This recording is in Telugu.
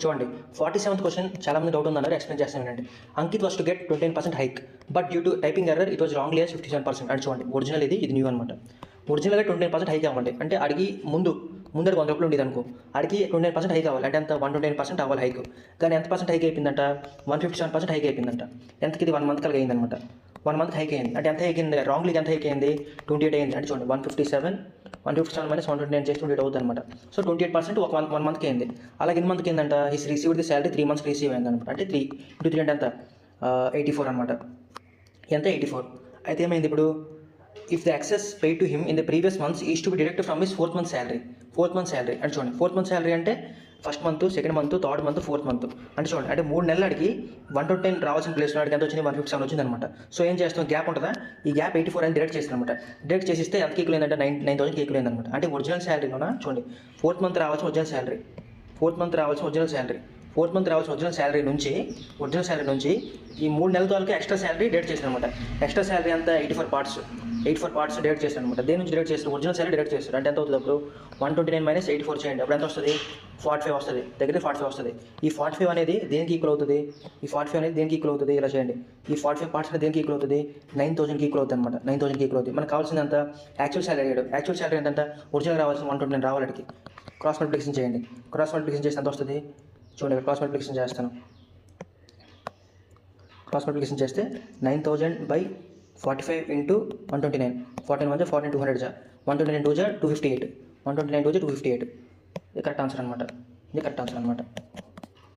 చూడండి 47th క్వశ్చన్ చాలా మంది డౌట్ ఉందన్నారు, ఎక్స్ప్లెయిన్ చేస్తానండి. Ankit was to get 29% hike but due to typing error it was wrongly as 57%. అంటే చూడండి ఒరిజినల్ ఇది న్యూ అనమాట. ఒరిజినల్గా 29% హైక్ అవ్వండి అంటే అడిగి ముందర 100 రూపాయలు ఉండేది అనుకో, అడిగి 29% హైక్ అవ్వాలి అంటే అంత 129% అవ్వాలి హైక్. కానీ ఎంత పర్సెంట్ హైక్ అయిపోయిందంట, 157% హైక్ అయిపోయిందంట. ఎంతకి ఇది 1 మంత్ కలిగి అయిందనమాట. 1 మంత్ హైక్ అయింది అంటే ఎంత హైక్ అయింది, రాంగ్లీ ఎంత హైక్ అయింది 28 అయింది. అంటే చూడండి 157 మైనస్ 129 చేసి 28 అవుతుంది అనమాట. సో 28% ఒక 1 మంత్కి అయింది. అలాగే ఎన్ని మంత్కి ఏంటంట, ఈ రిసీవ్డ్ ది శాలరీ 3 మంత్స్కి రిసీవ్ అయింది అనమాట. అంటే 3 into 3 అంటే ఎంత 84 అనమాట. ఎంత 84. అయితే ఏమైంది ఇప్పుడు, if the excess paid to him in the previous months is to be deducted from his 4th month salary. 4th month salary అంటే చూడండి 4th మంత్ శాలరీ అంటే first month, second month, third month, 4th month. అంటే చూడండి అంటే 3 నెలలు అడిగి 110 రావాల్సిన ప్లేస్లో అడిగి ఎంత వచ్చింది 157 వచ్చింది అనమాట. సో ఏం చేస్తాం, గ్యాప్ ఉంటుందా, ఈ గ్యాప్ 84 అని డిడక్ట్ చేస్తాను అనమాట. డిడక్ట్ చేసిస్తే ఎంత ఈక్వల్ అయిందంటే 9,000 ఈక్వల్ అయింది అనమాట. అంటే ఒరిజినల్ శాలరీలోనా చూడండి 4th మంత్ రావాల్సిన ఒరిజినల్ శాలరీ, 4th మంత్ రావాల్సిన ఒరిజినల్ శాలరీ, 4th మంత్ రావాల్సిన ఒరిజినల్ శాలరీ నుంచి ఈ 3 నెలల తాలూకా ఎక్స్ట్రా శాలరీ డేట్ చేశాను అనమాట. ఎక్స్ట్రా శాలరీ అంతా 84 పార్ట్స్ డేట్ చేశాను అనమాట. దేని నుంచి డేట్ చేస్తారు, ఒరిజినల్ శాలరీ డేట్ చేస్తారు. అంటే ఎంత అవుతుంది అప్పుడు 129 మైనస్ 84 చేయండి, అప్పుడు ఎంత వస్తుంది 45 వస్తుంది, దగ్గర 45 వస్తుంది. ఈ 45 అనేది దేనికి ఈక్వల్ అవుతుంది, ఈ 45 అనేది దేనికి ఈక్వల్ అవుతుంది, ఇలా చేయండి. ఈ 45 పార్ట్స్ అనేది దేనికి ఈక్వల్ అవుతుంది, 9,000కి ఈక్వల్ అవుతుంది అనమాట. 9,000కి ఈక్వల్ అవుతుంది. మనకు కావాల్సింది అంత యాక్చువల్ శాలరీ అయ్యాడు. యాక్చువల్ శాలరీ ఎంత, ఒరిజినల్ రావాల్సిన 129 రావాలకి. క్రాస్ మల్టిప్లికేషన్ చేయండి. క్రాస్ మల్టిప్లికేషన్ చేస్తే ఎంత వస్తుంది చూడండి, క్రాస్ మల్టిప్లికేషన్ చేస్తాను. క్రాస్ మల్టిప్లికేషన్ చేస్తే 9,000/45 into 129. 14 1 200 129 2 258. 129 2 258. ఇది కరెక్ట్ ఆన్సర్ అనమాట.